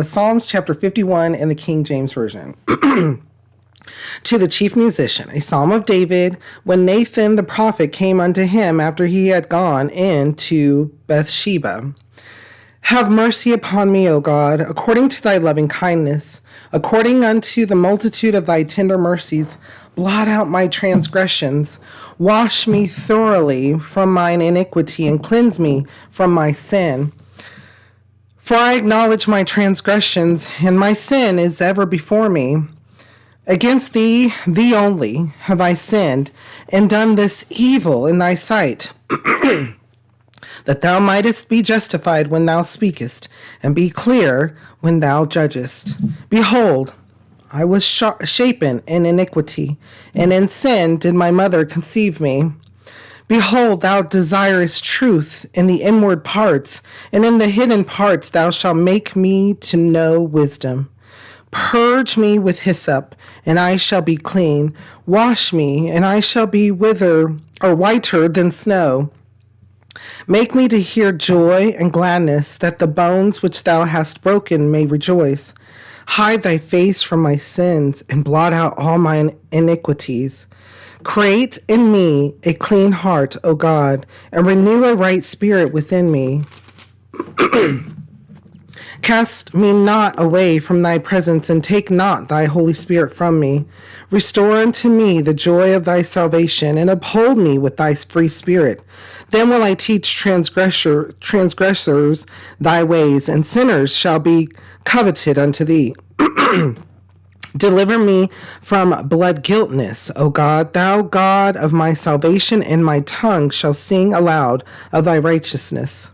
Psalms chapter 51 in the King James Version. To the chief musician, a psalm of David, when Nathan the prophet came unto him after he had gone in to Bathsheba. Have mercy upon me, O God, according to thy loving kindness, according unto the multitude of thy tender mercies. Blot out my transgressions. Wash me thoroughly from mine iniquity, and cleanse me from my sin. For I acknowledge my transgressions, and my sin is ever before me. Against thee, thee only, have I sinned, and done this evil in thy sight, that thou mightest be justified when thou speakest, and be clear when thou judgest. Behold, I was shapen in iniquity, and in sin did my mother conceive me. Behold, thou desirest truth in the inward parts, and in the hidden parts thou shalt make me to know wisdom. Purge me with hyssop, and I shall be clean. Wash me, and I shall be whiter than snow. Make me to hear joy and gladness, that the bones which thou hast broken may rejoice. Hide thy face from my sins, and blot out all my iniquities. Create in me a clean heart, O God, and renew a right spirit within me. Cast me not away from thy presence, and take not thy Holy Spirit from me. Restore unto me the joy of thy salvation, and uphold me with thy free spirit. Then will I teach transgressors thy ways, and sinners shall be coveted unto thee. Deliver me from blood guiltness, O God, thou God of my salvation, and my tongue shall sing aloud of thy righteousness.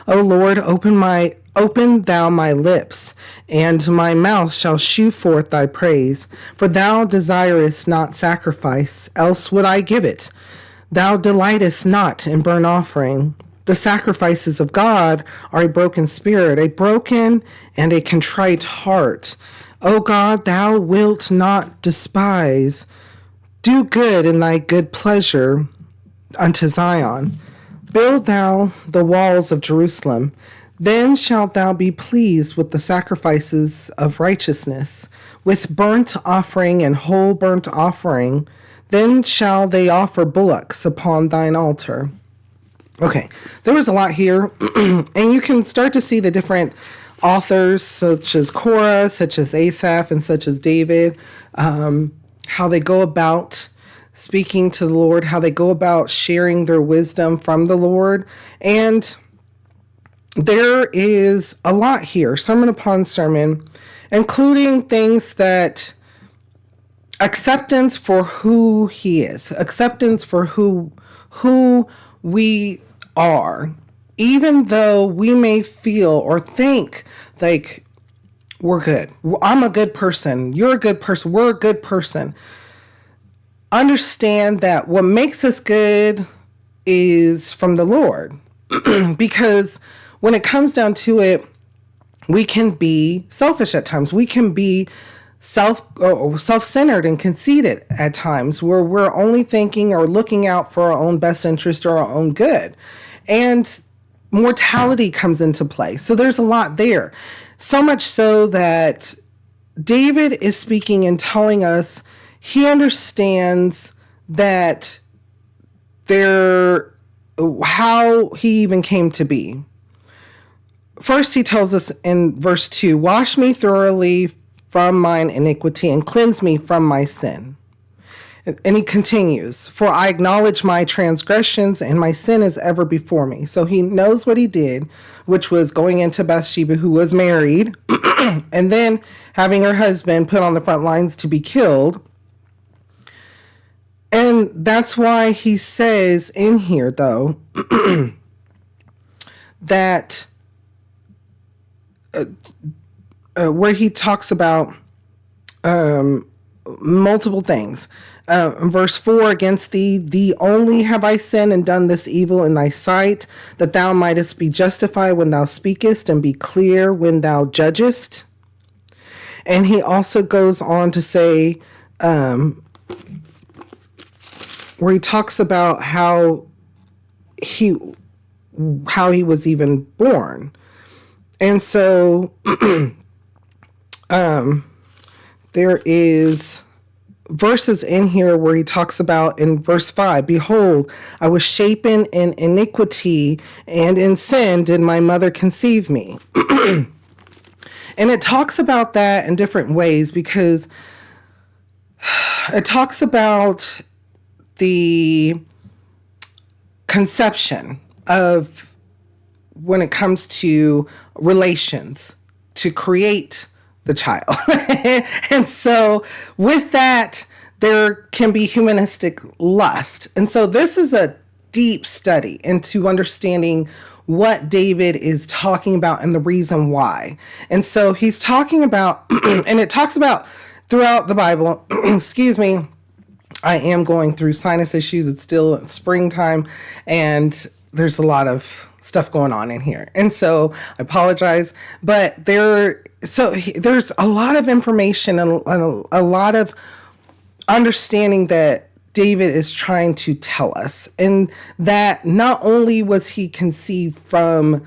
O Lord, open thou my lips, and my mouth shall shew forth thy praise. For thou desirest not sacrifice, else would I give it. Thou delightest not in burnt offering. The sacrifices of God are a broken spirit, a broken and a contrite heart. O God, thou wilt not despise. Do good in thy good pleasure unto Zion. Build thou the walls of Jerusalem. Then shalt thou be pleased with the sacrifices of righteousness, with burnt offering and whole burnt offering. Then shall they offer bullocks upon thine altar. Okay, there was a lot here, and you can start to see the different authors, such as Korah, such as Asaph, and such as David, how they go about speaking to the Lord, how they go about sharing their wisdom from the Lord. And there is a lot here, sermon upon sermon, including things that acceptance for who he is, acceptance for who we are, even though we may feel or think like we're good. I'm a good person. You're a good person. We're a good person. Understand that what makes us good is from the Lord. Because when it comes down to it, we can be selfish at times. We can be self-centered and conceited at times, where we're only thinking or looking out for our own best interest or our own good. And mortality comes into play. So there's a lot there. So much so that David is speaking and telling us he understands that how he even came to be. First, he tells us in verse 2, wash me thoroughly from mine iniquity and cleanse me from my sin. And he continues, for I acknowledge my transgressions, and my sin is ever before me. So he knows what he did, which was going into Bathsheba, who was married, and then having her husband put on the front lines to be killed. And that's why he says in here, though, that where he talks about multiple things. Verse 4, against thee only have I sinned and done this evil in thy sight, that thou mightest be justified when thou speakest and be clear when thou judgest. And he also goes on to say, where he talks about how he was even born. And so There is verses in here where he talks about in verse 5, behold, I was shapen in iniquity, and in sin did my mother conceive me. And it talks about that in different ways, because it talks about the conception of when it comes to relations to create the child. And so with that, there can be humanistic lust. And so this is a deep study into understanding what David is talking about and the reason why. And so he's talking about, and it talks about throughout the Bible, excuse me, I am going through sinus issues. It's still springtime, and there's a lot of stuff going on in here. And so I apologize, but there's a lot of information and a lot of understanding that David is trying to tell us. And that not only was he conceived from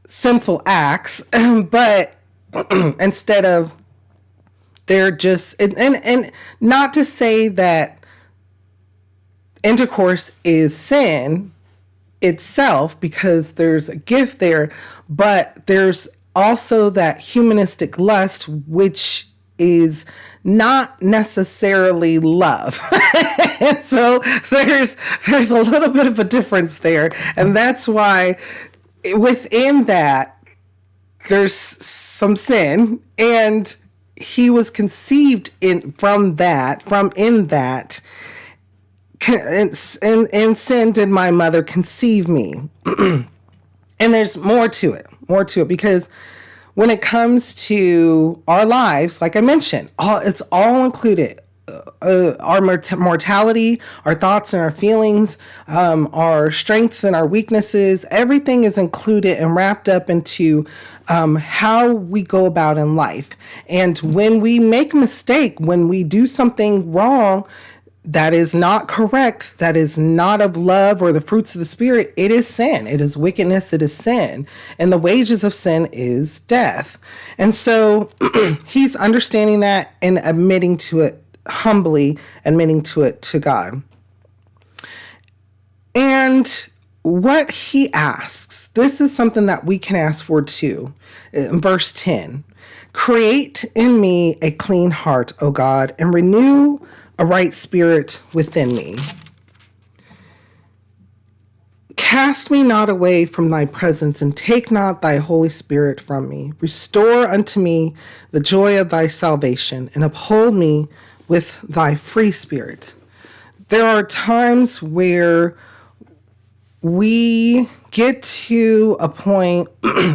sinful acts, but instead of they're just, and not to say that intercourse is sin itself, because there's a gift there, but there's also that humanistic lust, which is not necessarily love. And so there's a little bit of a difference there. And that's why within that, there's some sin, and he was conceived in that, and sin did my mother conceive me. And there's more to it, because when it comes to our lives, like I mentioned, it's all included. Our mortality, our thoughts and our feelings, our strengths and our weaknesses, everything is included and wrapped up into how we go about in life. And when we make a mistake, when we do something wrong, that is not correct, that is not of love or the fruits of the Spirit, it is sin. It is wickedness. It is sin. And the wages of sin is death. And so he's understanding that and admitting to it humbly, admitting to it to God. And what he asks, this is something that we can ask for too. In verse 10, create in me a clean heart, O God, and renew a right spirit within me. Cast me not away from thy presence, and take not thy Holy Spirit from me. Restore unto me the joy of thy salvation, and uphold me with thy free spirit. There are times where we get to a point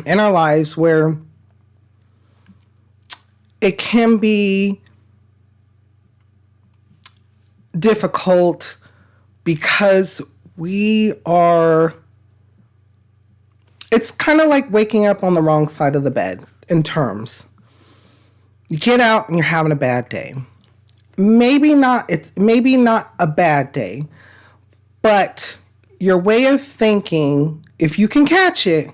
in our lives where it can be difficult, because it's kind of like waking up on the wrong side of the bed in terms. You get out and you're having a bad day. Maybe not a bad day, but your way of thinking, if you can catch it,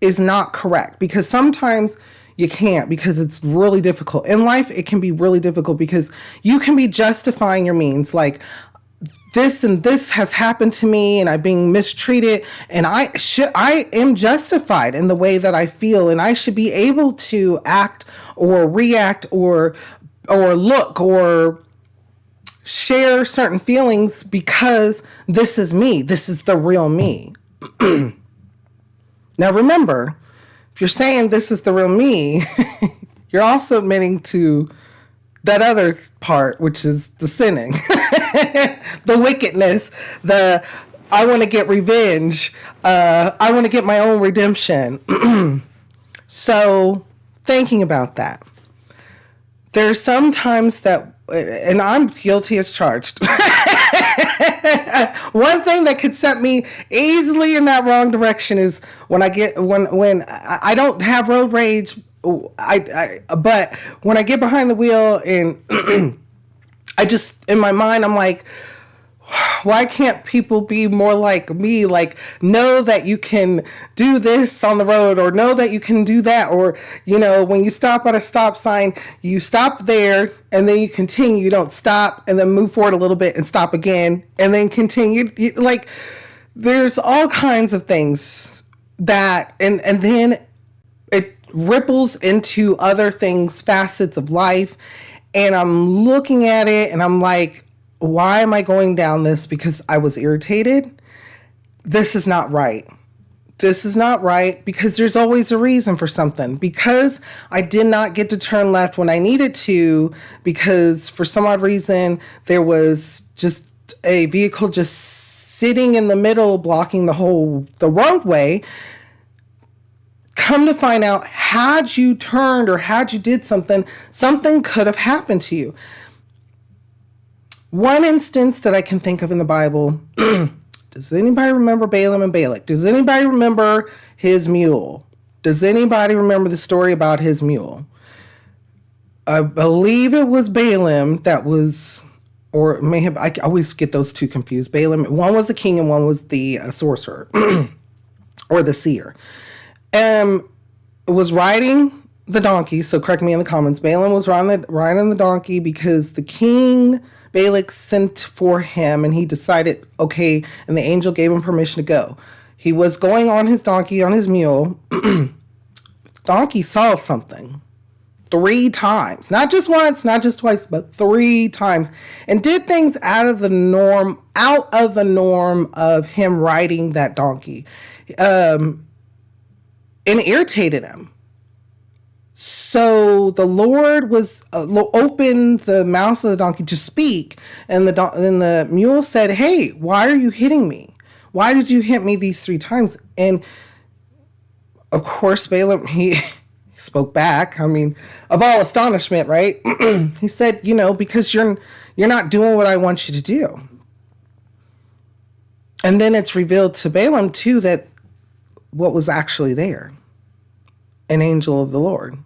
is not correct, because sometimes you can't, because it's really difficult. In life, it can be really difficult because you can be justifying your means, like this and this has happened to me and I'm being mistreated, and I am justified in the way that I feel, and I should be able to act or react or look or share certain feelings, because this is me. This is the real me. Now remember, if you're saying this is the real me, you're also admitting to that other part, which is the sinning, the wickedness, I want to get revenge. I want to get my own redemption. So thinking about that, there's some times that, and I'm guilty as charged. One thing that could set me easily in that wrong direction is when I don't have road rage. But when I get behind the wheel and I just, in my mind, I'm like, Why can't people be more like me? Like, know that you can do this on the road, or know that you can do that. Or, when you stop at a stop sign, you stop there and then you continue. You don't stop and then move forward a little bit and stop again and then continue. Like, there's all kinds of things that, and then it ripples into other things, facets of life. And I'm looking at it and I'm like, why am I going down this? Because I was irritated. This is not right. This is not right, because there's always a reason for something. Because I did not get to turn left when I needed to, because for some odd reason there was just a vehicle just sitting in the middle blocking the roadway. Come to find out, had you turned or had you did something could have happened to you. One instance that I can think of in the Bible, does anybody remember Balaam and Balak? Does anybody remember his mule? Does anybody remember the story about his mule? I believe it was Balaam that was, or may have, I always get those two confused. Balaam, one was the king and one was the sorcerer or the seer. Was riding the donkey, so correct me in the comments. Balaam was riding the donkey because the king, Balak, sent for him, and he decided, okay, and the angel gave him permission to go. He was going on his donkey, on his mule. Donkey saw something 3 times, not just once, not just twice, but 3 times, and did things out of the norm of him riding that donkey, and irritated him. So the Lord was opened the mouth of the donkey to speak, and the mule said, "Hey, why are you hitting me? Why did you hit me these 3 times?" And of course, Balaam, he spoke back. I mean, of all astonishment, right? He said, because you're not doing what I want you to do. And then it's revealed to Balaam too that what was actually there, an angel of the Lord,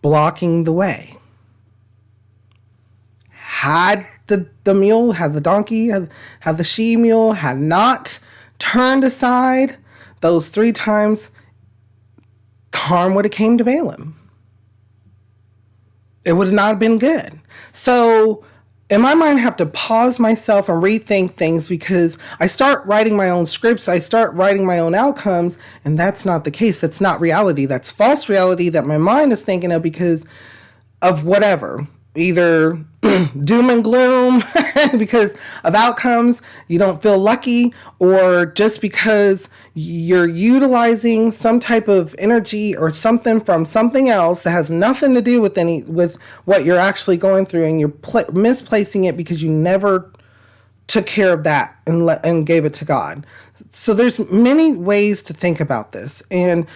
blocking the way. Had the mule, had the donkey, had the she mule, had not turned aside those 3 times, harm would have came to Balaam. It would not have been good. So in my mind, I have to pause myself and rethink things, because I start writing my own scripts. I start writing my own outcomes, and that's not the case. That's not reality. That's false reality that my mind is thinking of because of whatever, either doom and gloom because of outcomes, you don't feel lucky, or just because you're utilizing some type of energy or something from something else that has nothing to do with what you're actually going through, and you're misplacing it because you never took care of that and gave it to God. So there's many ways to think about this, and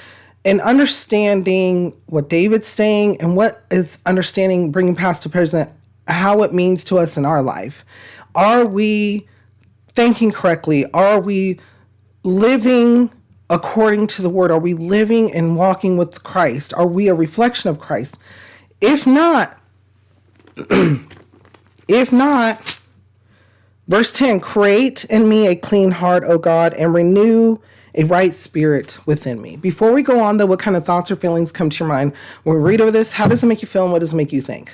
understanding what David's saying and what is understanding, bringing past to present, how it means to us in our life. Are we thinking correctly? Are we living according to the word? Are we living and walking with Christ? Are we a reflection of Christ? If not, verse 10, create in me a clean heart, O God, and renew a right spirit within me. Before we go on, though, what kind of thoughts or feelings come to your mind when we read over this? How does it make you feel, and what does it make you think?